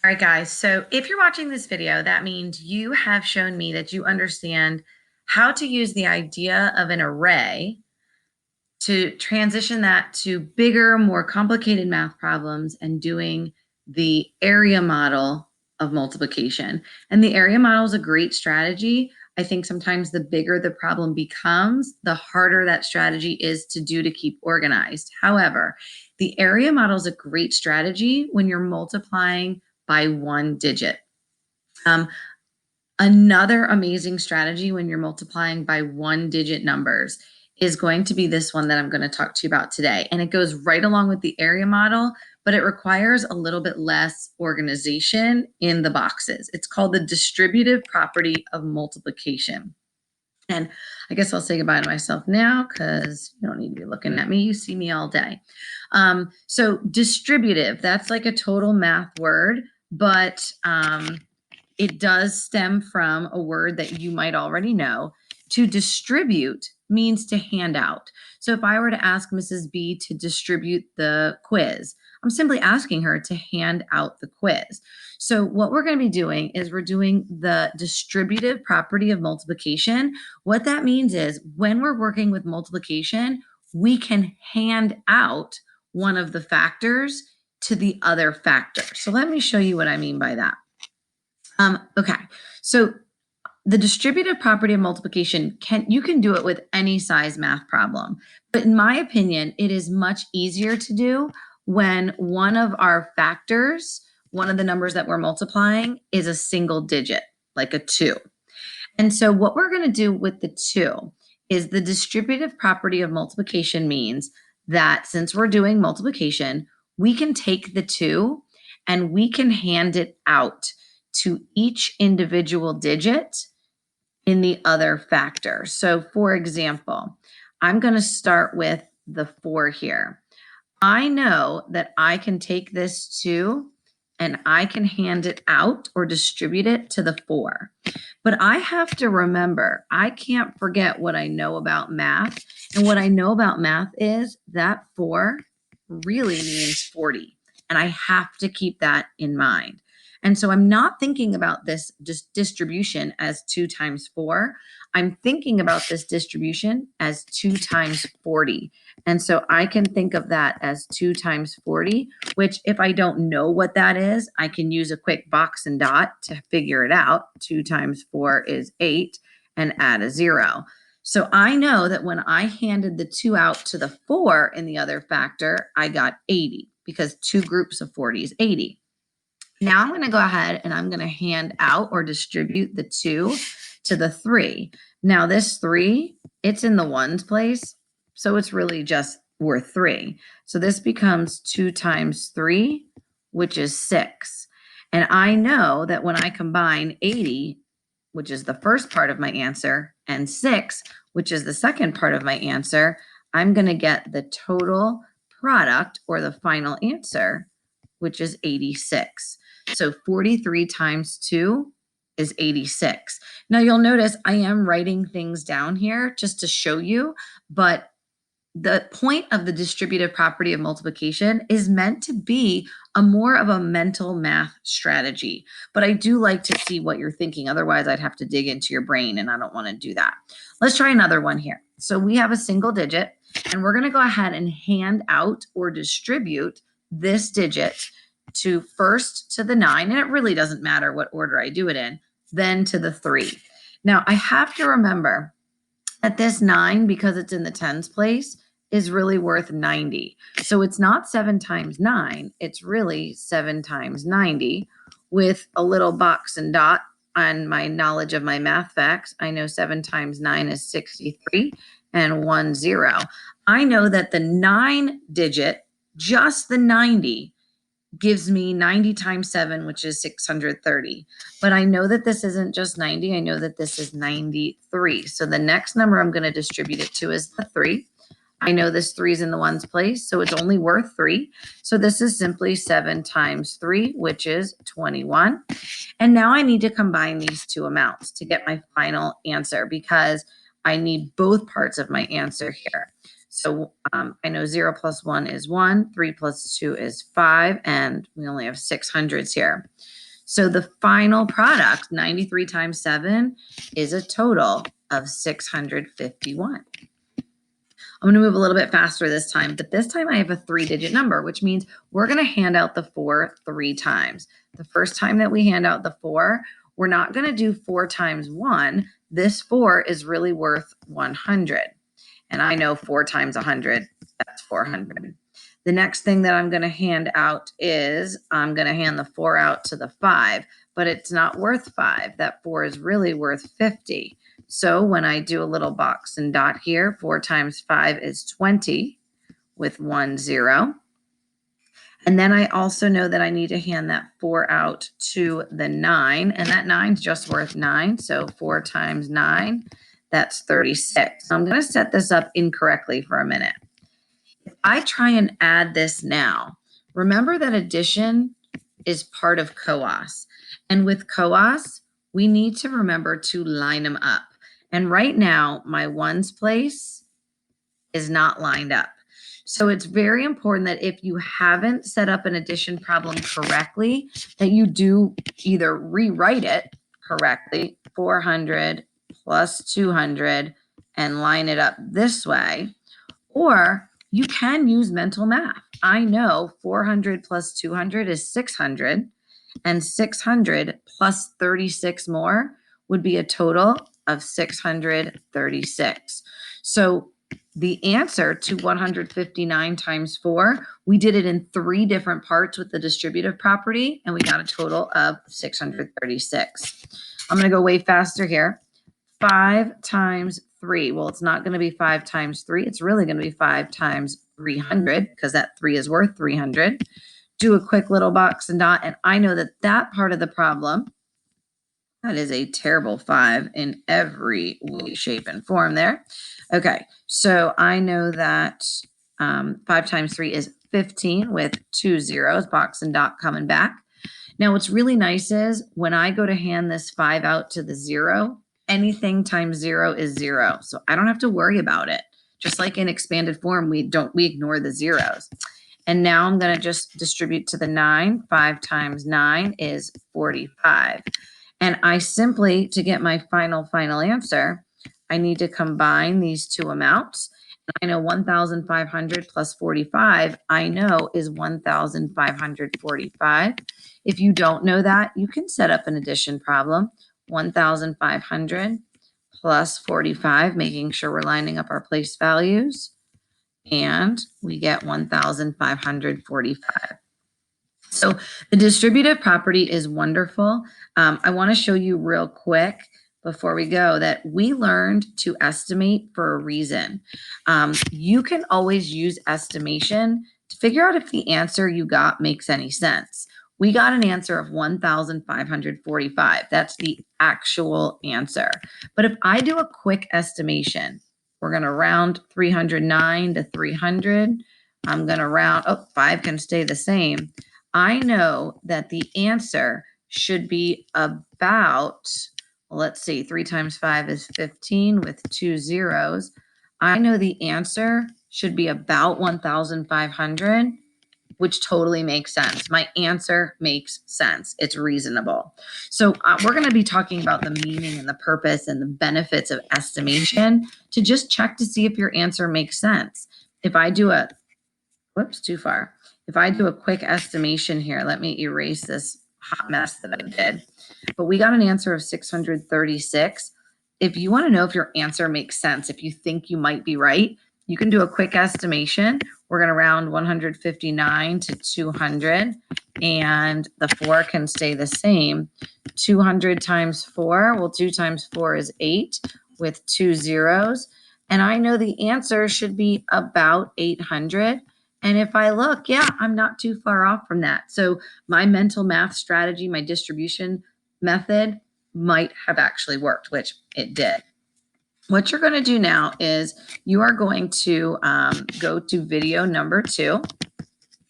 All right, guys. So if you're watching this video, that means you have shown me that you understand how to use the idea of an array to transition that to bigger, more complicated math problems and doing the area model of multiplication. And the area model is a great strategy. I think sometimes the bigger the problem becomes, the harder that strategy is to do to keep organized. However, the area model is a great strategy when you're multiplying by one digit. Another amazing strategy when you're multiplying by one digit numbers is going to be this one that I'm going to talk to you about today. And it goes right along with the area model, but it requires a little bit less organization in the boxes. It's called the distributive property of multiplication. And I guess I'll say goodbye to myself now because you don't need to be looking at me. You see me all day. So distributive, that's like a total math word, but it does stem from a word that you might already know. To distribute means to hand out. So if I were to ask Mrs. B to distribute the quiz, I'm simply asking her to hand out the quiz. So what we're going to be doing is we're doing the distributive property of multiplication. What that means is when we're working with multiplication, we can hand out one of the factors to the other factor. So let me show you what I mean by that. Okay, so the distributive property of multiplication, you can do it with any size math problem. But in my opinion, it is much easier to do when one of our factors, one of the numbers that we're multiplying, is a single digit, like a 2. And so what we're going to do with the 2 is the distributive property of multiplication means that since we're doing multiplication, we can take the 2 and we can hand it out to each individual digit in the other factor. So for example, I'm going to start with the 4 here. I know that I can take this 2 and I can hand it out or distribute it to the 4. But I have to remember, I can't forget what I know about math. And what I know about math is that 4 really means 40. And I have to keep that in mind. And so I'm not thinking about this distribution as 2 times 4. I'm thinking about this distribution as 2 times 40. And so I can think of that as 2 times 40, which if I don't know what that is, I can use a quick box and dot to figure it out. 2 times 4 is 8 and add a 0. So I know that when I handed the 2 out to the 4 in the other factor, I got 80 because 2 groups of 40 is 80. Now I'm going to go ahead and I'm going to hand out or distribute the 2 to the 3. Now this 3, it's in the ones place, so it's really just worth 3. So this becomes 2 times 3, which is 6. And I know that when I combine 80, which is the first part of my answer, and 6, which is the second part of my answer, I'm going to get the total product or the final answer, which is 86. So 43 times 2 is 86. Now you'll notice I am writing things down here just to show you, but the point of the distributive property of multiplication is meant to be more of a mental math strategy. But I do like to see what you're thinking. Otherwise, I'd have to dig into your brain, and I don't want to do that. Let's try another one here. So we have a single digit, and we're going to go ahead and hand out or distribute this digit to first to the 9, and it really doesn't matter what order I do it in, then to the 3. Now, I have to remember that this 9, because it's in the tens place, is really worth 90. So it's not 7 times 9, it's really 7 times 90. With a little box and dot on my knowledge of my math facts, I know 7 times 9 is 63 and 1 0. I know that the 9 digit, just the 90, gives me 90 times 7, which is 630. But I know that this isn't just 90. I know that this is 93. So the next number I'm going to distribute it to is the 3. I know this 3 is in the ones place, so it's only worth 3. So this is simply 7 times 3, which is 21. And now I need to combine these two amounts to get my final answer because I need both parts of my answer here. So I know 0 plus 1 is 1, 3 plus 2 is 5, and we only have 600s here. So the final product, 93 times 7, is a total of 651. I'm going to move a little bit faster this time, but this time I have a 3-digit number, which means we're going to hand out the 4 3 times. The first time that we hand out the 4, we're not going to do 4 times 1. This 4 is really worth 100. And I know 4 times 100, that's 400. The next thing that I'm going to hand out is I'm going to hand the 4 out to the 5, but it's not worth 5. That 4 is really worth 50. So when I do a little box and dot here, 4 times 5 is 20 with 1 0. And then I also know that I need to hand that 4 out to the 9, and that 9 is just worth 9. So 4 times 9, that's 36. So I'm going to set this up incorrectly for a minute. If I try and add this now, remember that addition is part of COAS. And with COAS, we need to remember to line them up. And right now, my ones place is not lined up. So it's very important that if you haven't set up an addition problem correctly, that you do either rewrite it correctly, 400 plus 200, and line it up this way, or you can use mental math. I know 400 plus 200 is 600, and 600 plus 36 more would be a total of 636. So the answer to 159 times 4, we did it in 3 different parts with the distributive property, and we got a total of 636. I'm going to go way faster here. 5 times 3. Well, it's not going to be 5 times 3. It's really going to be 5 times 300 because that 3 is worth 300. Do a quick little box and dot, and I know that that part of the problem, that is a terrible 5 in every way, shape, and form there. Okay, so I know that 5 times 3 is 15 with 2 zeros, box and dot coming back. Now, what's really nice is when I go to hand this 5 out to the 0, anything times 0 is 0. So I don't have to worry about it. Just like in expanded form, we ignore the zeros. And now I'm going to just distribute to the 9. 5 times 9 is 45. And I simply, to get my final answer, I need to combine these two amounts. I know 1,500 plus 45, I know is 1,545. If you don't know that, you can set up an addition problem. 1,500 plus 45, making sure we're lining up our place values. And we get 1,545. So the distributive property is wonderful. I want to show you real quick before we go that we learned to estimate for a reason. You can always use estimation to figure out if the answer you got makes any sense. We got an answer of 1,545. That's the actual answer. But if I do a quick estimation, we're going to round 309 to 300. I'm going to round, 5 can stay the same. I know that the answer should be about, let's see, 3 times 5 is 15 with 2 zeros. I know the answer should be about 1,500, which totally makes sense. My answer makes sense. It's reasonable. So we're going to be talking about the meaning and the purpose and the benefits of estimation to just check to see if your answer makes sense. If I do a, whoops, too far. If I do a quick estimation here, let me erase this hot mess that I did. But we got an answer of 636. If you want to know if your answer makes sense, if you think you might be right, you can do a quick estimation. We're going to round 159 to 200, and the 4 can stay the same. 200 times 4, well, 2 times 4 is 8 with 2 zeros. And I know the answer should be about 800. And if I look, yeah, I'm not too far off from that. So my mental math strategy, my distribution method might have actually worked, which it did. What you're going to do now is you are going to go to video number 2.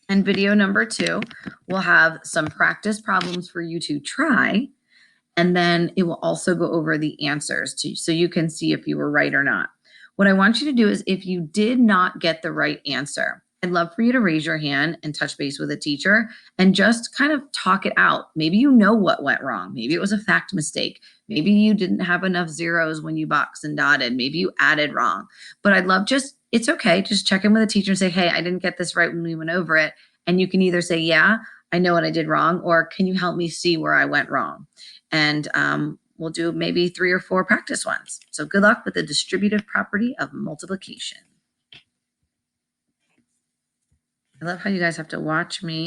And video number 2 will have some practice problems for you to try. And then it will also go over the answers too, so you can see if you were right or not. What I want you to do is, if you did not get the right answer, I'd love for you to raise your hand and touch base with a teacher and just kind of talk it out. Maybe you know what went wrong. Maybe it was a fact mistake. Maybe you didn't have enough zeros when you boxed and dotted. Maybe you added wrong. But I'd love, just, it's okay. Just check in with a teacher and say, hey, I didn't get this right when we went over it. And you can either say, yeah, I know what I did wrong, or can you help me see where I went wrong? And we'll do maybe 3 or 4 practice ones. So good luck with the distributive property of multiplication. I love how you guys have to watch me